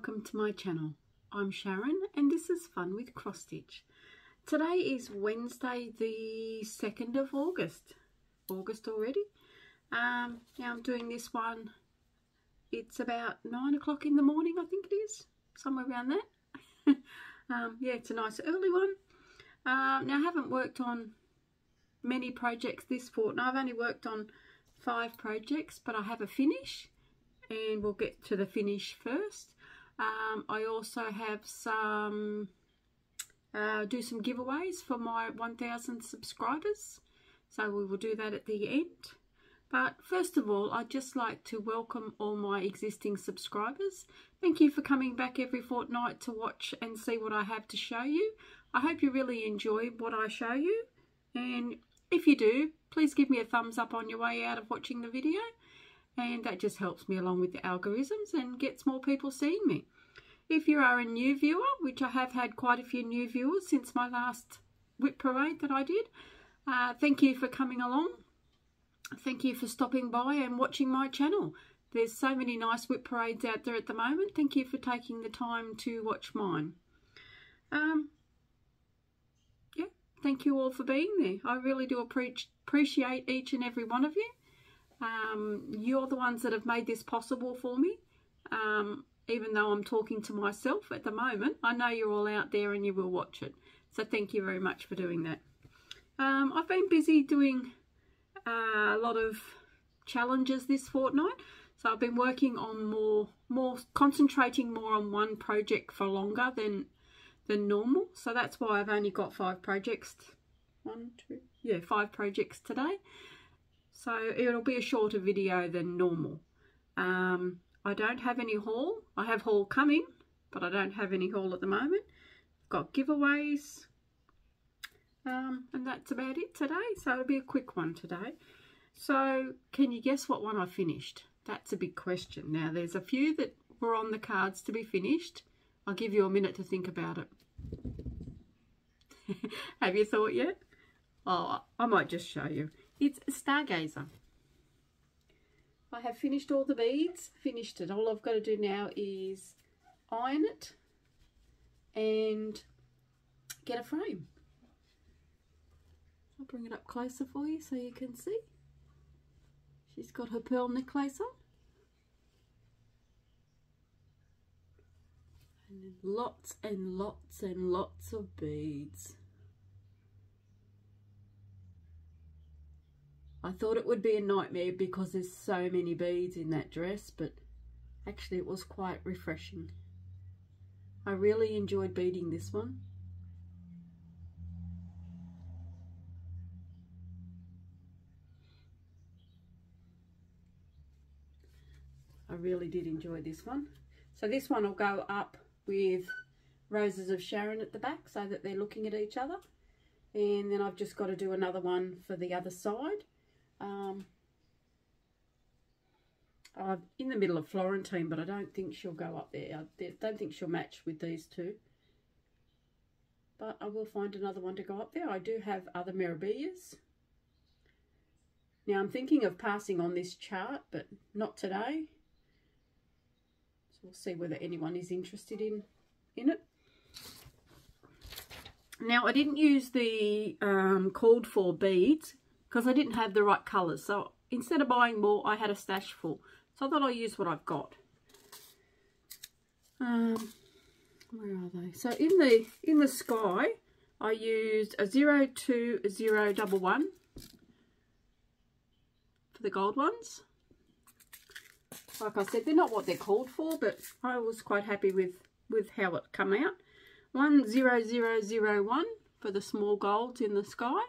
welcome to my channel. I'm Sharon and this is Fun with Cross Stitch. Today is Wednesday the 2nd of August. August already. Now I'm doing this one. It's about 9 o'clock in the morning, I think it is. Somewhere around that. Yeah, it's a nice early one. Now I haven't worked on many projects this fortnight. I've only worked on 5 projects, but I have a finish. And we'll get to the finish first. I also have some do some giveaways for my 1,000 subscribers, so we will do that at the end. But first of all, I'd just like to welcome all my existing subscribers. Thank you for coming back every fortnight to watch and see what I have to show you. I hope you really enjoy what I show you, and if you do, please give me a thumbs up on your way out of watching the video. And that just helps me along with the algorithms and gets more people seeing me. If you are a new viewer, which I have had quite a few new viewers since my last whip parade that I did, thank you for coming along. Thank you for stopping by and watching my channel. There's so many nice whip parades out there at the moment. Thank you for taking the time to watch mine. Yeah, thank you all for being there. I really do appreciate each and every one of you. You're the ones that have made this possible for me. Even though I'm talking to myself at the moment, I know you're all out there and you will watch it. So thank you very much for doing that. I've been busy doing a lot of challenges this fortnight. So I've been working on concentrating more on one project for longer than normal. So that's why I've only got 5 projects. 5 projects today. So it'll be a shorter video than normal. I don't have any haul. I have haul coming, but I don't have any haul at the moment. I've got giveaways. And that's about it today. So it'll be a quick one today. So can you guess what one I finished? That's a big question. Now there's a few that were on the cards to be finished. I'll give you a minute to think about it. Have you thought yet? Oh, I might just show you. It's a stargazer. I have finished all the beads, finished it. All I've got to do now is iron it and get a frame. I'll bring it up closer for you so you can see. She's got her pearl necklace on. And then lots and lots and lots of beads. I thought it would be a nightmare because there's so many beads in that dress, but actually it was quite refreshing. I really enjoyed beading this one. I really did enjoy this one. So this one will go up with Roses of Sharon at the back so that they're looking at each other. And then I've just got to do another one for the other side. I'm in the middle of Florentine, but I don't think she'll go up there. I don't think she'll match with these two. But I will find another one to go up there. I do have other Mirabilias. Now I'm thinking of passing on this chart, but not today. So we'll see whether anyone is interested in it. Now I didn't use the called for beads because I didn't have the right colours. So instead of buying more, I had a stash full. So I thought I'll use what I've got. Where are they? So in the sky, I used a 02011 for the gold ones. Like I said, they're not what they're called for, but I was quite happy with how it come out. 10001 for the small golds in the sky.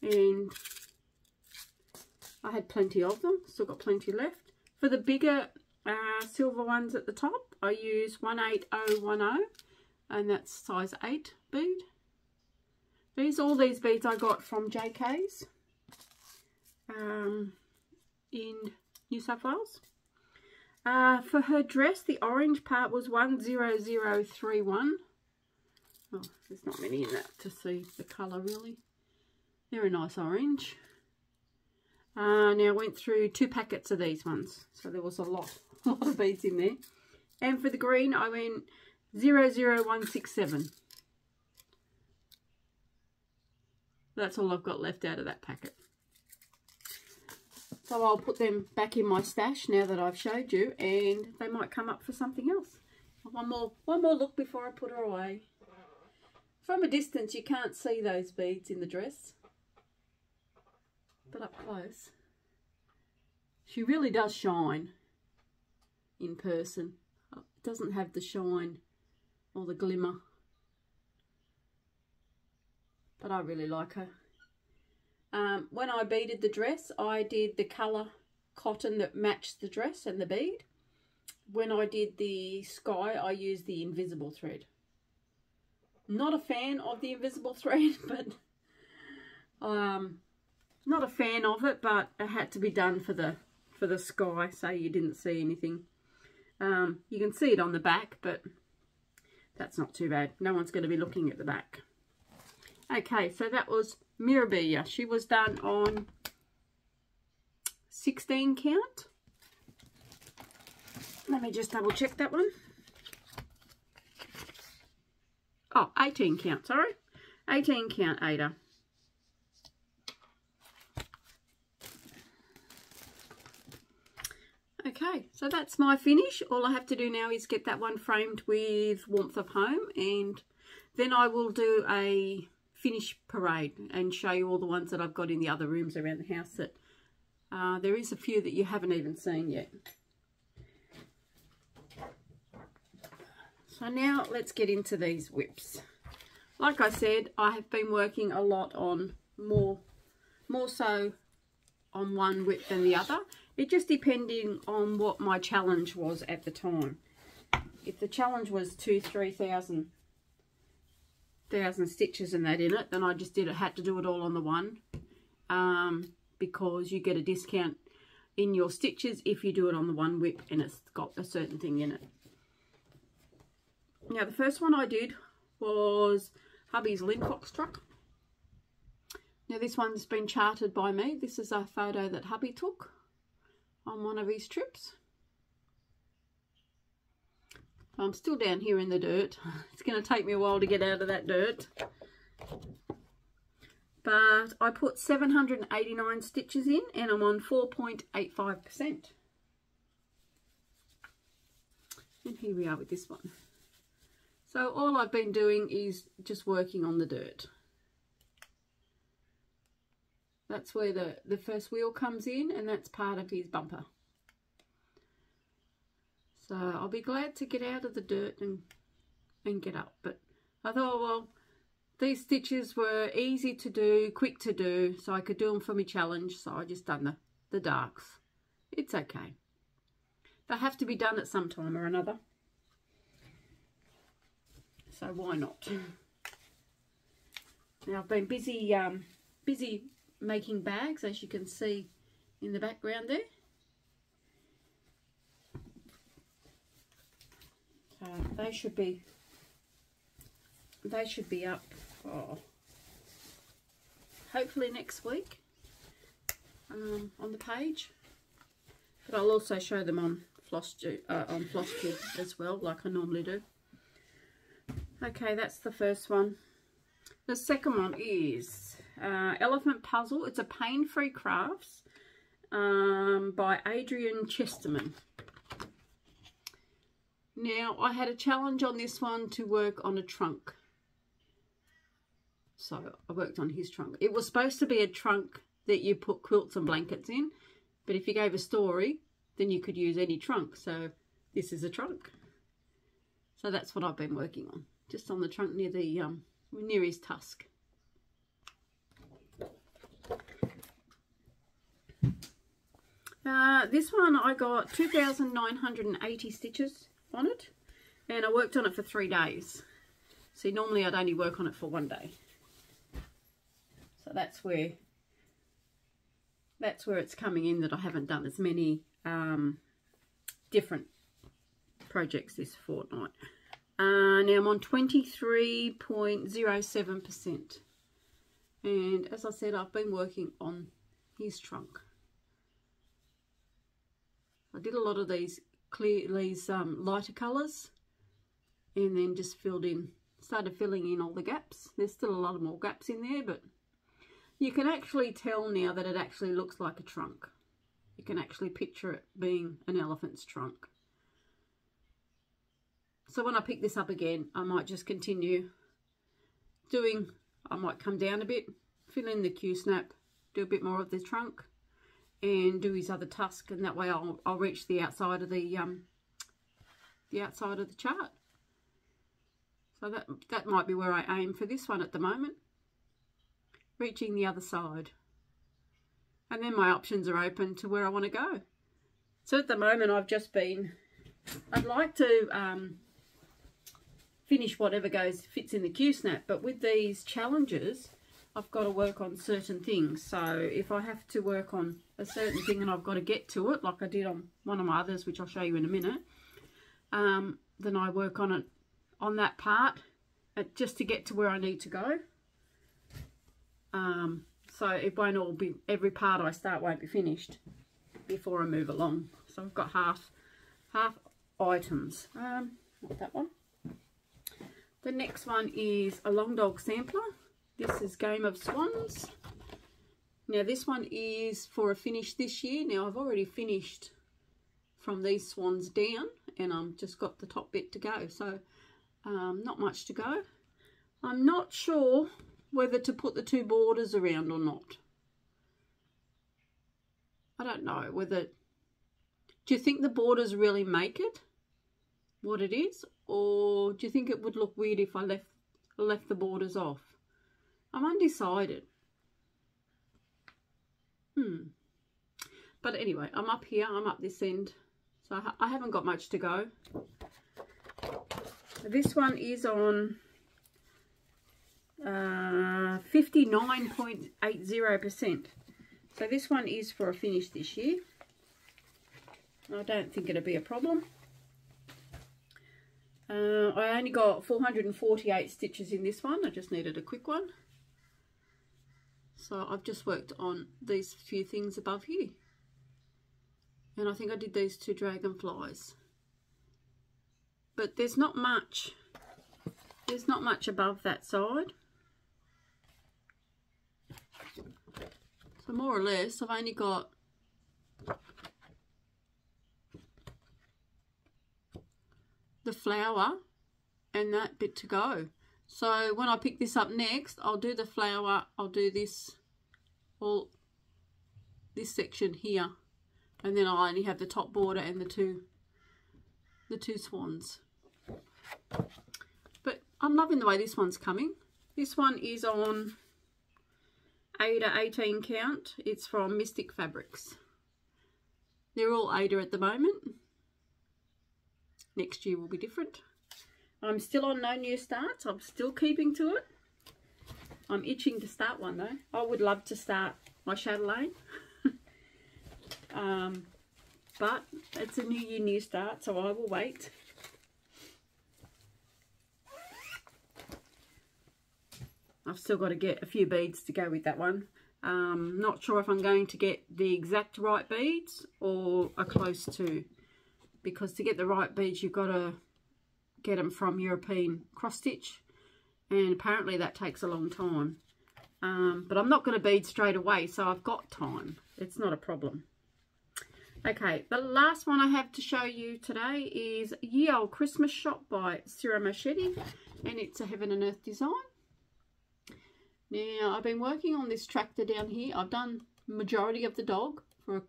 And I had plenty of them, still got plenty left. For the bigger silver ones at the top, I use 18010, and that's size 8 bead. All these beads I got from JK's in New South Wales. For her dress, the orange part was 10031. Oh, there's not many in that to see the colour really. They're a nice orange. Now I went through 2 packets of these ones, so there was a lot of beads in there. And for the green, I went 00167. That's all I've got left out of that packet. So I'll put them back in my stash now that I've showed you, and they might come up for something else. One more look before I put her away. From a distance, you can't see those beads in the dress, but up close, she really does shine in person. It doesn't have the shine or the glimmer, but I really like her. When I beaded the dress, I did the colour cotton that matched the dress and the bead. When I did the sky, I used the invisible thread. Not a fan of the invisible thread, but not a fan of it, but it had to be done for the sky, so you didn't see anything. You can see it on the back, but that's not too bad. No one's going to be looking at the back. Okay, so that was Mirabilia. She was done on 16 count. Let me just double check that one. Oh, 18 count, sorry. 18 count Ada. Okay, so that's my finish. All I have to do now is get that one framed with Warmth of Home, and then I will do a finish parade and show you all the ones that I've got in the other rooms around the house that there is a few that you haven't even seen yet. So now let's get into these whips. Like I said, I have been working a lot on more so on one whip than the other. It just depending on what my challenge was at the time. If the challenge was 2,000-3,000 stitches and that in it, then I just had to do it all on the one, because you get a discount in your stitches if you do it on the one whip and it's got a certain thing in it. Now the first one I did was hubby's Linfox truck. Now this one's been charted by me. This is a photo that hubby took on one of his trips. I'm still down here in the dirt. It's going to take me a while to get out of that dirt. But I put 789 stitches in and I'm on 4.85%. And here we are with this one. So all I've been doing is just working on the dirt. That's where the first wheel comes in, and that's part of his bumper. So I'll be glad to get out of the dirt and get up. But I thought, well, these stitches were easy to do, quick to do, so I could do them for my challenge. So I just done the darks. It's okay. They have to be done at some time or another. So why not? Now I've been busy making bags, as you can see in the background there. So they should be up hopefully next week on the page. But I'll also show them on flosstube as well, like I normally do. Okay, that's the first one. The second one is Elephant Puzzle. It's a Pain-Free Crafts by Adrian Chesterman. Now, I had a challenge on this one to work on a trunk. So, I worked on his trunk. It was supposed to be a trunk that you put quilts and blankets in. But if you gave a story, then you could use any trunk. So, this is a trunk. So, that's what I've been working on. Just on the trunk near the near his tusk. This one I got 2,980 stitches on it, and I worked on it for 3 days. See, normally I'd only work on it for 1 day. So that's where it's coming in, that I haven't done as many different projects this fortnight. Now I'm on 23.07%, and as I said, I've been working on his trunk. I did a lot of these these lighter colours, and then just started filling in all the gaps. There's still a lot of more gaps in there, but you can actually tell now that it actually looks like a trunk. You can actually picture it being an elephant's trunk. So when I pick this up again, I might just continue doing, I might come down a bit, fill in the Q-snap, do a bit more of the trunk, and do his other tusk, and that way I'll reach the outside of the chart. So that might be where I aim for this one at the moment, reaching the other side. And then my options are open to where I want to go. So at the moment I'd like to finish whatever fits in the Q-snap, but with these challenges I've got to work on certain things. So if I have to work on a certain thing and I've got to get to it, like I did on one of my others, which I'll show you in a minute, then I work on it, on that part, just to get to where I need to go. So it won't all be, every part I start won't be finished before I move along. So I've got half items. Not that one. The next one is a long dog sampler. This is Game of Swans. Now this one is for a finish this year. Now I've already finished from these swans down, and I've just got the top bit to go. So not much to go. I'm not sure whether to put the two borders around or not. I don't know whether... Do you think the borders really make it what it is? Or do you think it would look weird if I left the borders off? I'm undecided. But anyway, I'm up here, I'm up this end. So I haven't got much to go. This one is on 59.80%. So this one is for a finish this year. I don't think it'll be a problem. I only got 448 stitches in this one. I just needed a quick one. So I've just worked on these few things above here. And I think I did these two dragonflies. But there's not much. There's not much above that side. So more or less, I've only got the flower and that bit to go. So when I pick this up next, I'll do the flower, I'll do this, all this section here, and then I'll only have the top border and the two swans. But I'm loving the way this one's coming. This one is on Ada 18 count. It's from Mystic Fabrics. They're all Ada at the moment. Next year will be different. I'm still on no new starts. I'm still keeping to it. I'm itching to start one though. I would love to start my chatelaine. But it's a new year, new start, so I will wait. I've still got to get a few beads to go with that one. Not sure if I'm going to get the exact right beads or a close to. Because to get the right beads, you've got to get them from European cross stitch, and apparently that takes a long time. But I'm not going to bead straight away, so I've got time. It's not a problem. Okay, the last one I have to show you today is Ye Old Christmas Shop by Ciro Machete, and it's a Heaven and Earth design. Now, I've been working on this tractor down here. I've done the majority of the dog for a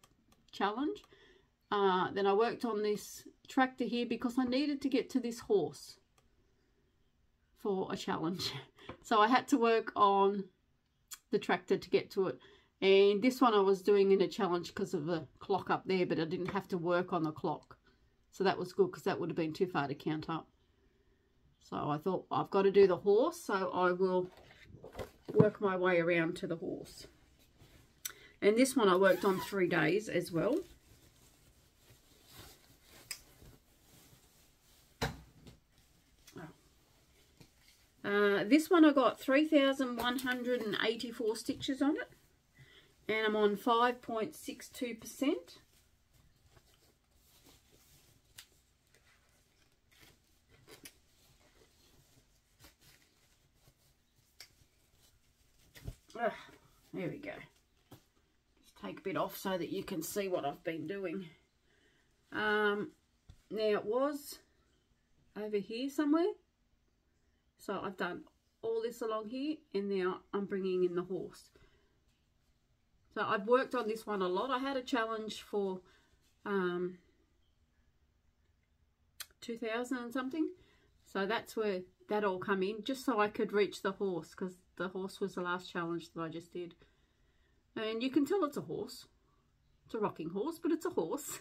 challenge. Then I worked on this tractor here because I needed to get to this horse for a challenge. So I had to work on the tractor to get to it. And this one I was doing in a challenge because of the clock up there, but I didn't have to work on the clock. So that was good because that would have been too far to count up. So I thought I've got to do the horse, so I will work my way around to the horse. And this one I worked on 3 days as well. This one I got 3,184 stitches on it, and I'm on 5.62%. There we go. Just take a bit off so that you can see what I've been doing. Now it was over here somewhere. So I've done all this along here, and now I'm bringing in the horse. So I've worked on this one a lot. I had a challenge for 2000 and something. So that's where that all come in, just so I could reach the horse, because the horse was the last challenge that I just did. And you can tell it's a horse. It's a rocking horse, but it's a horse.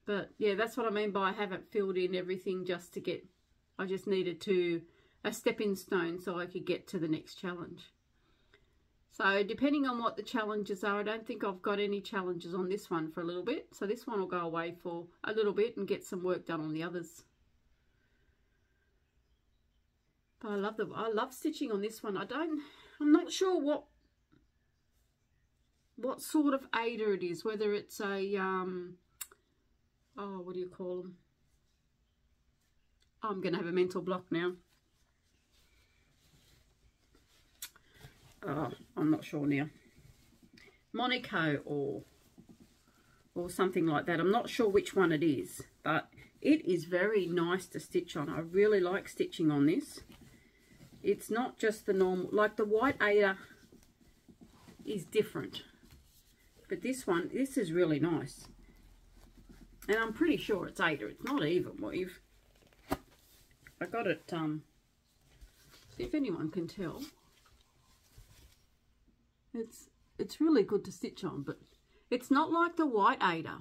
But yeah, that's what I mean by I haven't filled in everything just to get, I just needed a stepping stone so I could get to the next challenge. So depending on what the challenges are, I don't think I've got any challenges on this one for a little bit. So this one will go away for a little bit and get some work done on the others. But I love stitching on this one. I'm not sure what sort of aider it is, whether it's a oh, what do you call them? I'm going to have a mental block now. Oh, I'm not sure now. Monaco or something like that. I'm not sure which one it is, but it is very nice to stitch on. I really like stitching on this. It's not just the normal, like the white aider is different. But this one, this is really nice. And I'm pretty sure it's aider. It's not even weave. I got it, see if anyone can tell. It's really good to stitch on, but it's not like the white aider.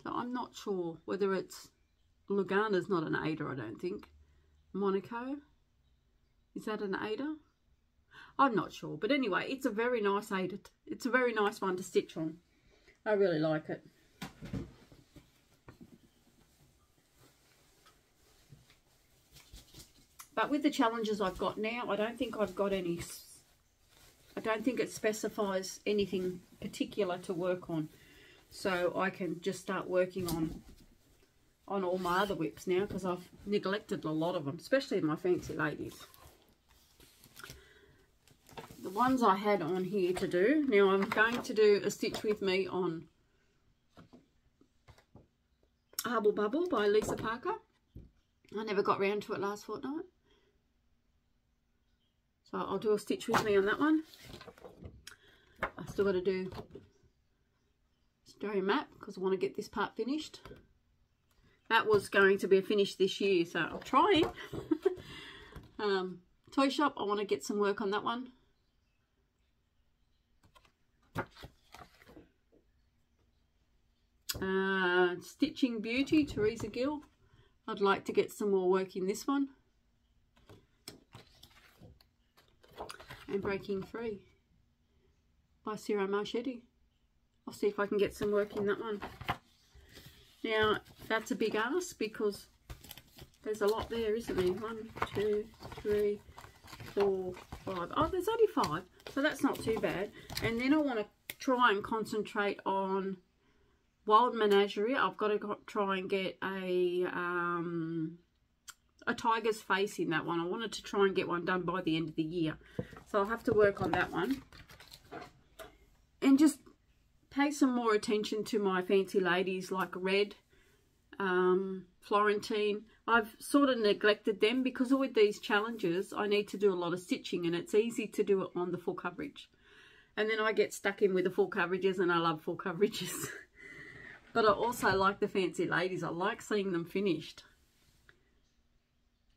So I'm not sure whether it's, Lugana's not an aider, I don't think. Monaco, is that an aider? I'm not sure, but anyway, it's a very nice aider. It's a very nice one to stitch on. I really like it. But with the challenges I've got now, I don't think I've got any, I don't think it specifies anything particular to work on. So I can just start working on all my other whips now, because I've neglected a lot of them, especially my fancy ladies. The ones I had on here to do, now I'm going to do a stitch with me on Hubble Bubble by Lisa Parker. I never got round to it last fortnight. So I'll do a stitch with me on that one. I've still got to do stereo map because I want to get this part finished. That was going to be a finish this year, so I'm trying. Toy shop, I want to get some work on that one. Stitching Beauty, Teresa Gill. I'd like to get some more work in this one. And Breaking Free by Ciro Marchetti. I'll see if I can get some work in that one. Now, that's a big ask because there's a lot there, isn't there? 1, 2, 3, 4, 5. Oh, there's only 5, so that's not too bad. And then I want to try and concentrate on Wild Menagerie. I've got to try and get a tiger's face in that one. I wanted to try and get one done by the end of the year. So I'll have to work on that one. And just pay some more attention to my fancy ladies like Red, Florentine. I've sort of neglected them because with these challenges I need to do a lot of stitching, and it's easy to do it on the full coverage. And then I get stuck in with the full coverages, and I love full coverages. But I also like the fancy ladies. I like seeing them finished.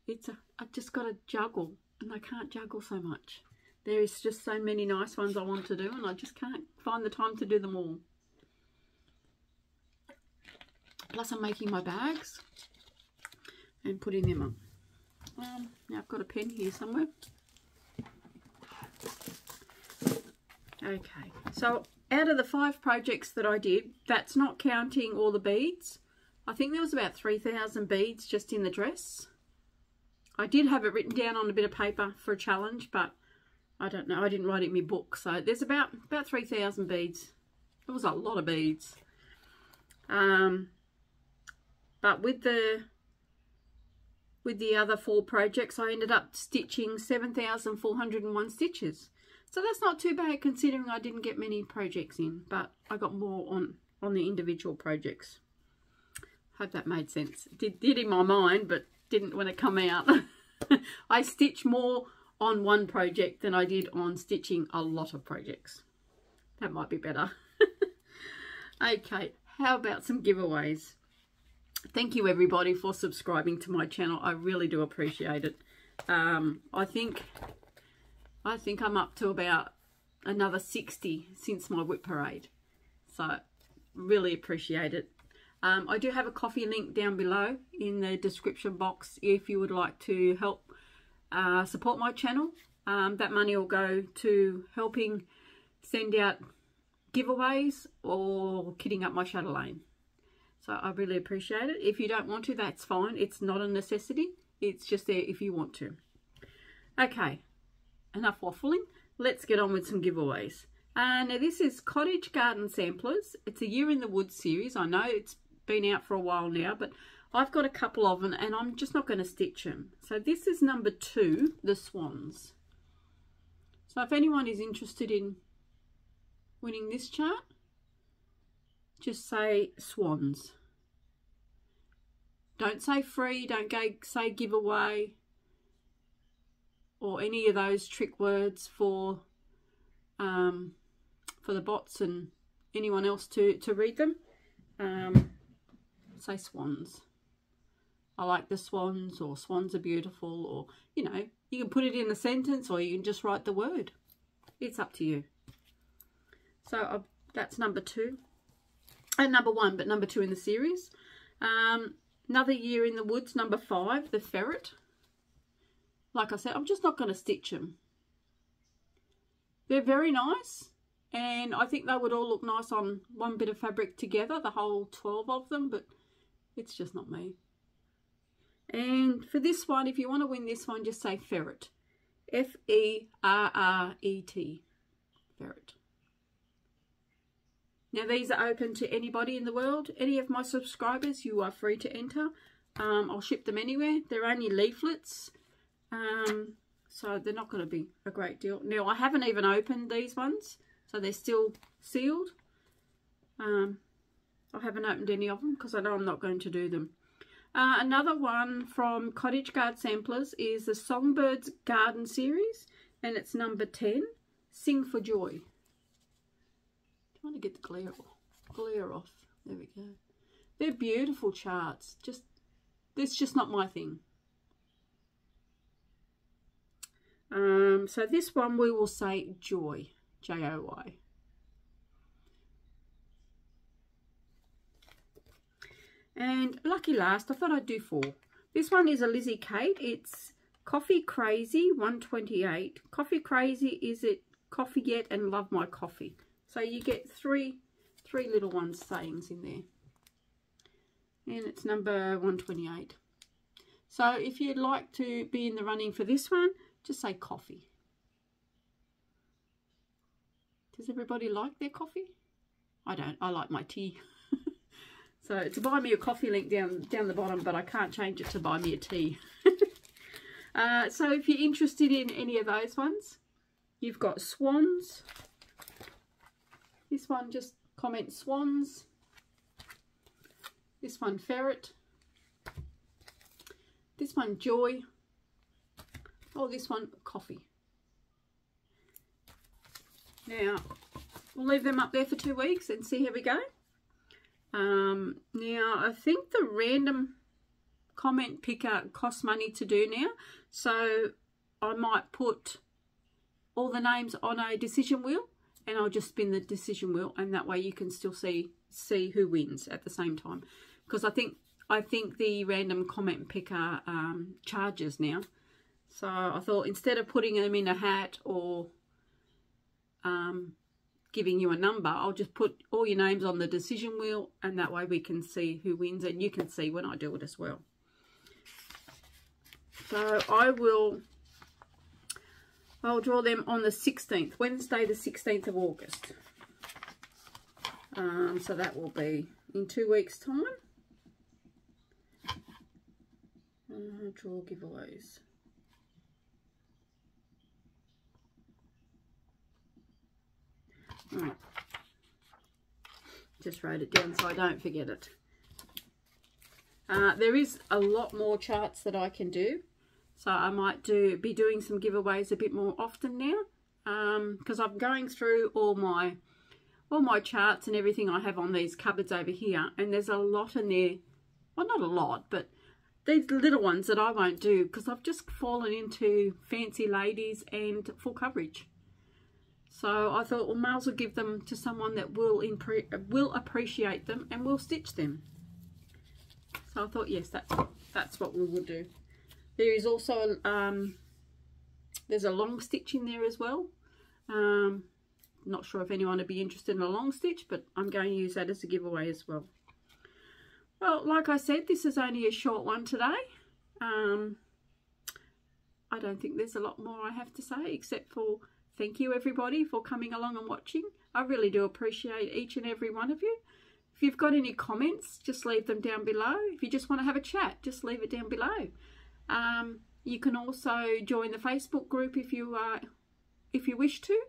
I just got to juggle, and I can't juggle so much. There is just so many nice ones I want to do, and I just can't find the time to do them all. Plus I'm making my bags and putting them on. Now I've got a pen here somewhere. Okay, so out of the 5 projects that I did, that's not counting all the beads. I think there was about 3,000 beads just in the dress. I did have it written down on a bit of paper for a challenge, but I don't know, I didn't write it in my book. So there's about 3,000 beads. It was a lot of beads. But with the with the other 4 projects, I ended up stitching 7,401 stitches. So that's not too bad considering I didn't get many projects in, but I got more on the individual projects. Hope that made sense. It did in my mind, but didn't when it come out. I stitched more on one project than I did on stitching a lot of projects. That might be better. Okay, how about some giveaways? Thank you everybody for subscribing to my channel. I really do appreciate it. I think I'm up to about another 60 since my whip parade. So really appreciate it. I do have a coffee link down below in the description box if you would like to help support my channel. That money will go to helping send out giveaways or kitting up my chatelaine. So I really appreciate it. If you don't want to, that's fine. It's not a necessity. It's just there if you want to. Okay, enough waffling. Let's get on with some giveaways. Now this is Cottage Garden Samplers. It's a Year in the Woods series. I know it's been out for a while now, but I've got a couple of them and I'm just not going to stitch them. So this is number 2, the Swans. So if anyone is interested in winning this chart, just say swans. Don't say free, don't say giveaway or any of those trick words for the bots and anyone else to read them. Say swans. I like the swans, or swans are beautiful, or you know, you can put it in a sentence or you can just write the word. It's up to you. So that's number 2. And number 1, but number 2 in the series. Another Year in the Woods, number 5, the Ferret. Like I said, I'm just not going to stitch them. They're very nice, and I think they would all look nice on one bit of fabric together, the whole 12 of them, but it's just not me. And for this one, if you want to win this one, just say Ferret. F-E-R-R-E-T. Ferret. Now these are open to anybody in the world. Any of my subscribers, you are free to enter. I'll ship them anywhere. They're only leaflets, so they're not going to be a great deal. Now I haven't even opened these ones, so they're still sealed. I haven't opened any of them because I know I'm not going to do them. Another one from Cottage Garden Samplers is the Songbirds Garden series, and it's number 10, Sing for Joy. I want to get the glare off. There we go. They're beautiful charts. It's just not my thing. So this one we will say Joy, J-O-Y. And lucky last, I thought I'd do 4. This one is a Lizzie Kate. It's Coffee Crazy 128. Coffee Crazy, is it coffee yet, and love my coffee. So you get three little ones sayings in there. And it's number 128. So if you'd like to be in the running for this one, just say coffee. Does everybody like their coffee? I don't. I like my tea. So it's a buy me a coffee link down the bottom, but I can't change it to buy me a tea. So if you're interested in any of those ones, you've got swans. This one, just comment swans. This one, ferret. This one, joy. Oh, this one, coffee. Now, we'll leave them up there for 2 weeks and see how we go. Now, I think the random comment picker costs money to do now. So, I might put all the names on a decision wheel, and I'll just spin the decision wheel, and that way you can still see who wins at the same time. Because I think the random comment picker charges now. So I thought instead of putting them in a hat or giving you a number, I'll just put all your names on the decision wheel, and that way we can see who wins, and you can see when I do it as well. So I'll draw them on the 16th, Wednesday the 16th of August. So that will be in 2 weeks' time. Draw giveaways. Right. Just write it down so I don't forget it. There is a lot more charts that I can do, so I might be doing some giveaways a bit more often now, because I'm going through all my charts and everything I have on these cupboards over here, and there's a lot in there. Well, not a lot, but these little ones that I won't do because I've just fallen into fancy ladies and full coverage. So I thought, well, may as well give them to someone that will appreciate them and will stitch them. So I thought, yes, that's what we will do. There is also there's a long stitch in there as well. Not sure if anyone would be interested in a long stitch, but I'm going to use that as a giveaway as well. Well, like I said, this is only a short one today. I don't think there's a lot more I have to say, except for thank you everybody for coming along and watching. I really do appreciate each and every one of you. If you've got any comments, just leave them down below. If you just want to have a chat, just leave it down below. You can also join the Facebook group if you wish to.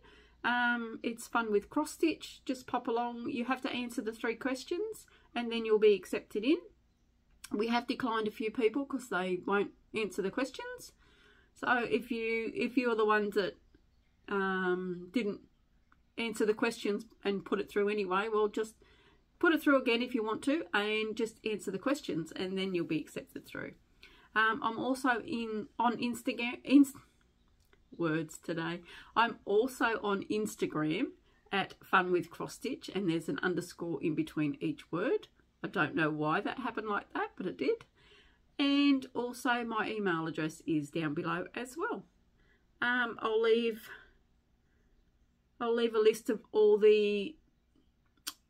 It's Fun with Cross Stitch. Just pop along. You have to answer the 3 questions and then you'll be accepted in. We have declined a few people because they won't answer the questions. So if you're the ones that didn't answer the questions and put it through anyway, well, just put it through again if you want to and just answer the questions and then you'll be accepted through. I'm also on Instagram. Words today. I'm also on Instagram at Fun with Cross Stitch, and there's an underscore in between each word. I don't know why that happened like that, but it did. And also my email address is down below as well. I'll leave a list of all the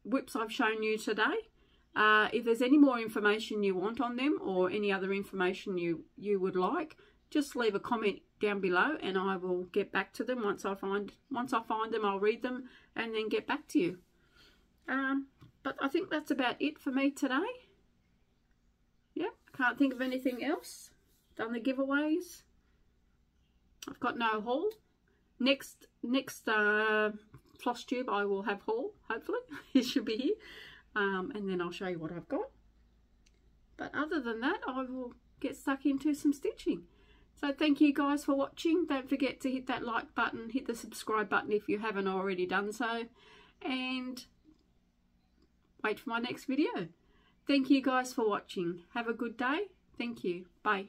whips I've shown you today. If there's any more information you want on them or any other information you would like, just leave a comment down below and I will get back to them. Once I find them, I'll read them and then get back to you. But I think that's about it for me today. Yep, can't think of anything else. Done the giveaways. I've got no haul. Next floss tube I will have haul, hopefully. It should be here. And then I'll show you what I've got. But other than that, I will get stuck into some stitching. So thank you guys for watching. Don't forget to hit that like button, hit the subscribe button if you haven't already done so, and wait for my next video. Thank you guys for watching. Have a good day. Thank you. Bye.